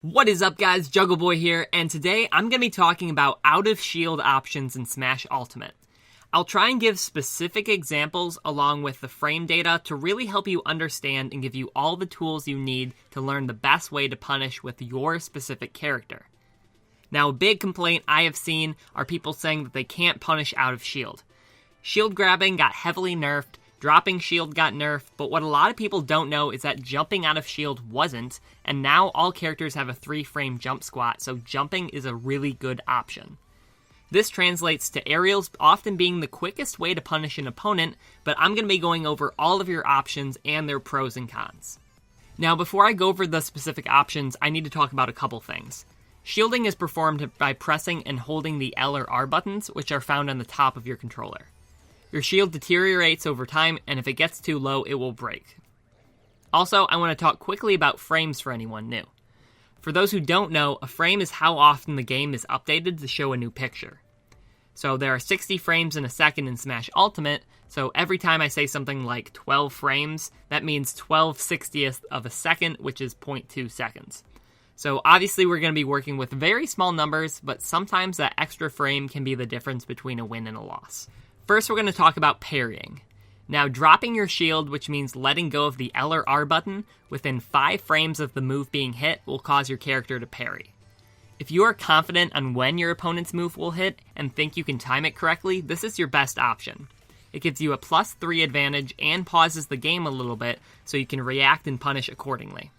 What is up, guys? Juggle Boy here, and today I'm going to be talking about out-of-shield options in Smash Ultimate. I'll try and give specific examples along with the frame data to really help you understand and give you all the tools you need to learn the best way to punish with your specific character. Now, a big complaint I have seen are people saying that they can't punish out of shield. Shield grabbing got heavily nerfed, dropping shield got nerfed, but what a lot of people don't know is that jumping out of shield wasn't, and now all characters have a 3-frame jump squat, so jumping is a really good option. This translates to aerials often being the quickest way to punish an opponent, but I'm going to be going over all of your options and their pros and cons. Now, before I go over the specific options, I need to talk about a couple things. Shielding is performed by pressing and holding the L or R buttons, which are found on the top of your controller. Your shield deteriorates over time, and if it gets too low, it will break. Also, I want to talk quickly about frames for anyone new. For those who don't know, a frame is how often the game is updated to show a new picture. So there are 60 frames in a second in Smash Ultimate, so every time I say something like 12 frames, that means 12/60th of a second, which is 0.2 seconds. So obviously we're going to be working with very small numbers, but sometimes that extra frame can be the difference between a win and a loss. First, we're going to talk about parrying. Now, dropping your shield, which means letting go of the L or R button, within 5 frames of the move being hit will cause your character to parry. If you are confident on when your opponent's move will hit and think you can time it correctly, this is your best option. It gives you a +3 advantage and pauses the game a little bit so you can react and punish accordingly.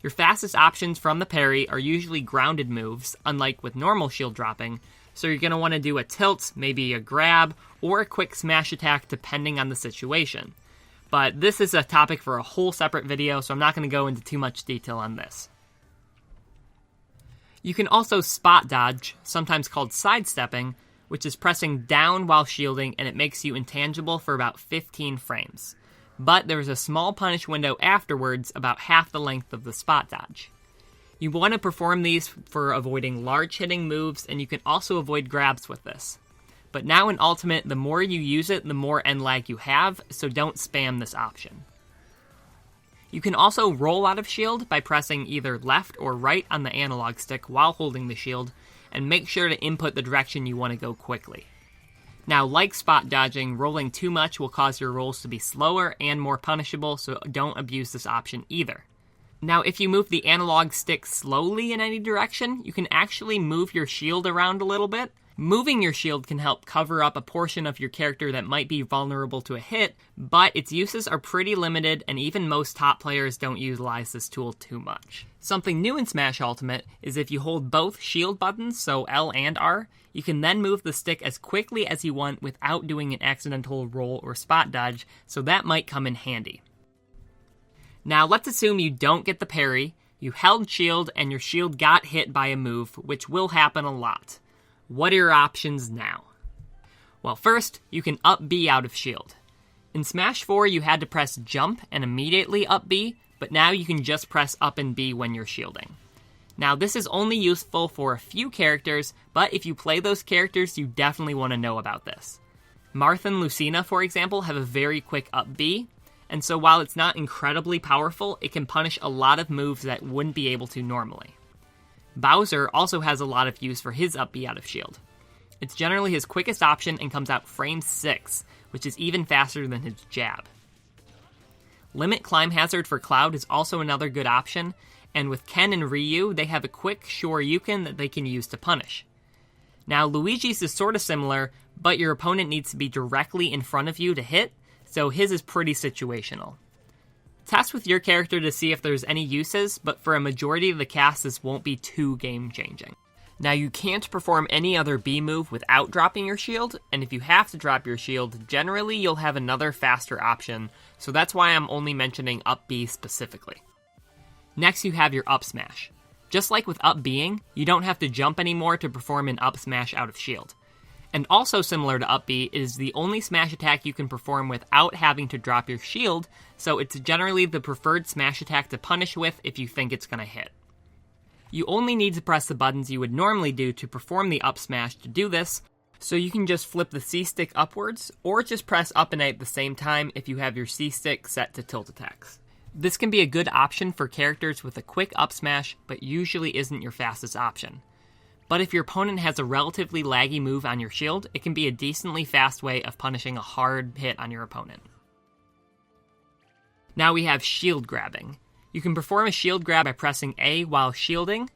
Your fastest options from the parry are usually grounded moves, unlike with normal shield dropping, so you're going to want to do a tilt, maybe a grab, or a quick smash attack depending on the situation. But this is a topic for a whole separate video, so I'm not going to go into too much detail on this. You can also spot dodge, sometimes called sidestepping, which is pressing down while shielding, and it makes you intangible for about 15 frames. But there's a small punish window afterwards, about half the length of the spot dodge. You want to perform these for avoiding large hitting moves, and you can also avoid grabs with this. But now in Ultimate, the more you use it, the more end lag you have, so don't spam this option. You can also roll out of shield by pressing either left or right on the analog stick while holding the shield, and make sure to input the direction you want to go quickly. Now, like spot dodging, rolling too much will cause your rolls to be slower and more punishable, so don't abuse this option either. Now, if you move the analog stick slowly in any direction, you can actually move your shield around a little bit. Moving your shield can help cover up a portion of your character that might be vulnerable to a hit, but its uses are pretty limited, and even most top players don't utilize this tool too much. Something new in Smash Ultimate is if you hold both shield buttons, so L and R, you can then move the stick as quickly as you want without doing an accidental roll or spot dodge, so that might come in handy. Now, let's assume you don't get the parry, you held shield, and your shield got hit by a move, which will happen a lot. What are your options now? Well, first, you can up B out of shield. In Smash 4, you had to press jump and immediately up B, but now you can just press up and B when you're shielding. Now, this is only useful for a few characters, but if you play those characters, you definitely want to know about this. Marth and Lucina, for example, have a very quick up B, and so while it's not incredibly powerful, it can punish a lot of moves that wouldn't be able to normally. Bowser also has a lot of use for his up B out of shield. It's generally his quickest option and comes out frame 6, which is even faster than his jab. Limit Climb Hazard for Cloud is also another good option, and with Ken and Ryu, they have a quick Shoryuken that they can use to punish. Now, Luigi's is sort of similar, but your opponent needs to be directly in front of you to hit, so his is pretty situational. Test with your character to see if there's any uses, but for a majority of the cast, this won't be too game-changing. Now, you can't perform any other B move without dropping your shield, and if you have to drop your shield, generally you'll have another faster option, so that's why I'm only mentioning up B specifically. Next, you have your up smash. Just like with up B'ing, you don't have to jump anymore to perform an up smash out of shield. And also similar to up B, it is the only smash attack you can perform without having to drop your shield, so it's generally the preferred smash attack to punish with if you think it's going to hit. You only need to press the buttons you would normally do to perform the up smash to do this, so you can just flip the C stick upwards, or just press up and A at the same time if you have your C stick set to tilt attacks. This can be a good option for characters with a quick up smash, but usually isn't your fastest option. But if your opponent has a relatively laggy move on your shield, it can be a decently fast way of punishing a hard hit on your opponent. Now we have shield grabbing. You can perform a shield grab by pressing A while shielding.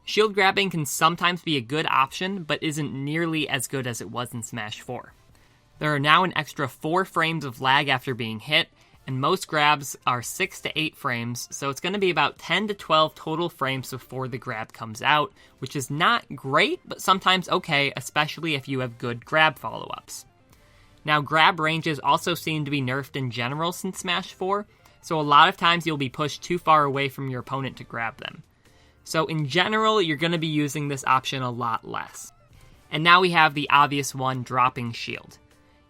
Shield grabbing can sometimes be a good option, but isn't nearly as good as it was in Smash 4. There are now an extra 4 frames of lag after being hit, and most grabs are 6 to 8 frames, so it's going to be about 10 to 12 total frames before the grab comes out, which is not great, but sometimes okay, especially if you have good grab follow-ups. Now, grab ranges also seem to be nerfed in general since Smash 4, so a lot of times you'll be pushed too far away from your opponent to grab them. So in general, you're going to be using this option a lot less. And now we have the obvious one, dropping shield.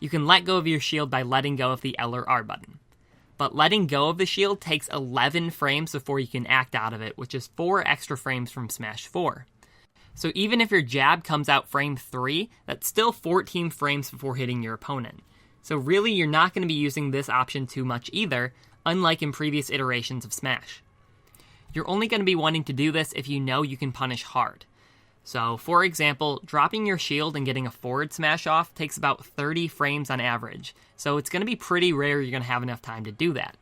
You can let go of your shield by letting go of the L or R button. But letting go of the shield takes 11 frames before you can act out of it, which is 4 extra frames from Smash 4. So even if your jab comes out frame 3, that's still 14 frames before hitting your opponent. So really, you're not going to be using this option too much either, unlike in previous iterations of Smash. You're only going to be wanting to do this if you know you can punish hard. So, for example, dropping your shield and getting a forward smash off takes about 30 frames on average, so it's going to be pretty rare you're going to have enough time to do that.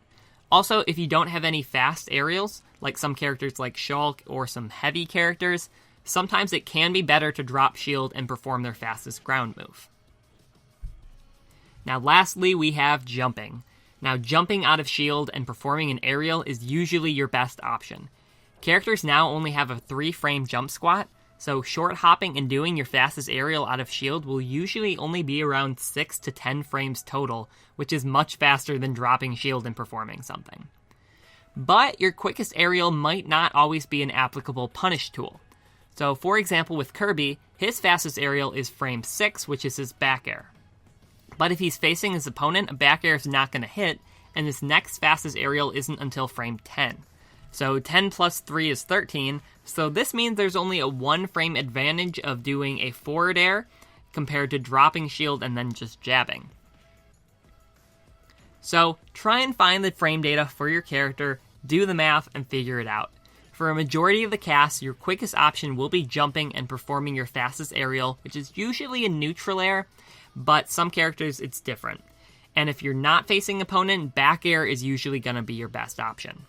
Also, if you don't have any fast aerials, like some characters like Shulk or some heavy characters, sometimes it can be better to drop shield and perform their fastest ground move. Now lastly, we have jumping. Now jumping out of shield and performing an aerial is usually your best option. Characters now only have a 3-frame jump squat, so short hopping and doing your fastest aerial out of shield will usually only be around 6 to 10 frames total, which is much faster than dropping shield and performing something. But your quickest aerial might not always be an applicable punish tool. So for example with Kirby, his fastest aerial is frame 6, which is his back air. But if he's facing his opponent, a back air is not going to hit, and his next fastest aerial isn't until frame 10. So 10 plus 3 is 13, so this means there's only a 1-frame advantage of doing a forward air compared to dropping shield and then just jabbing. So try and find the frame data for your character, do the math, and figure it out. For a majority of the cast, your quickest option will be jumping and performing your fastest aerial, which is usually a neutral air, but some characters it's different. And if you're not facing opponent, back air is usually going to be your best option.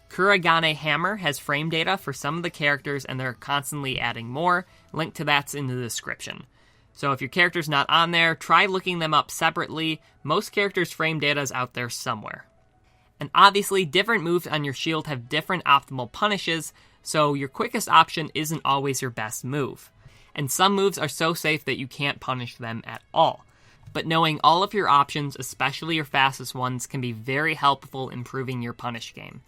Kuragane Hammer has frame data for some of the characters, and they're constantly adding more. Link to that's in the description. So if your character's not on there, try looking them up separately. Most characters' frame data is out there somewhere. And obviously, different moves on your shield have different optimal punishes, so your quickest option isn't always your best move. And some moves are so safe that you can't punish them at all. But knowing all of your options, especially your fastest ones, can be very helpful in improving your punish game.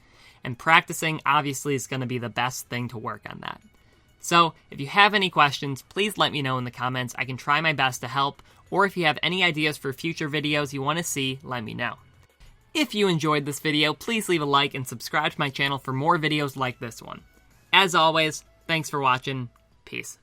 And practicing obviously is going to be the best thing to work on that. So if you have any questions, please let me know in the comments. I can try my best to help, or if you have any ideas for future videos you want to see, let me know. If you enjoyed this video, please leave a like and subscribe to my channel for more videos like this one. As always, thanks for watching. Peace.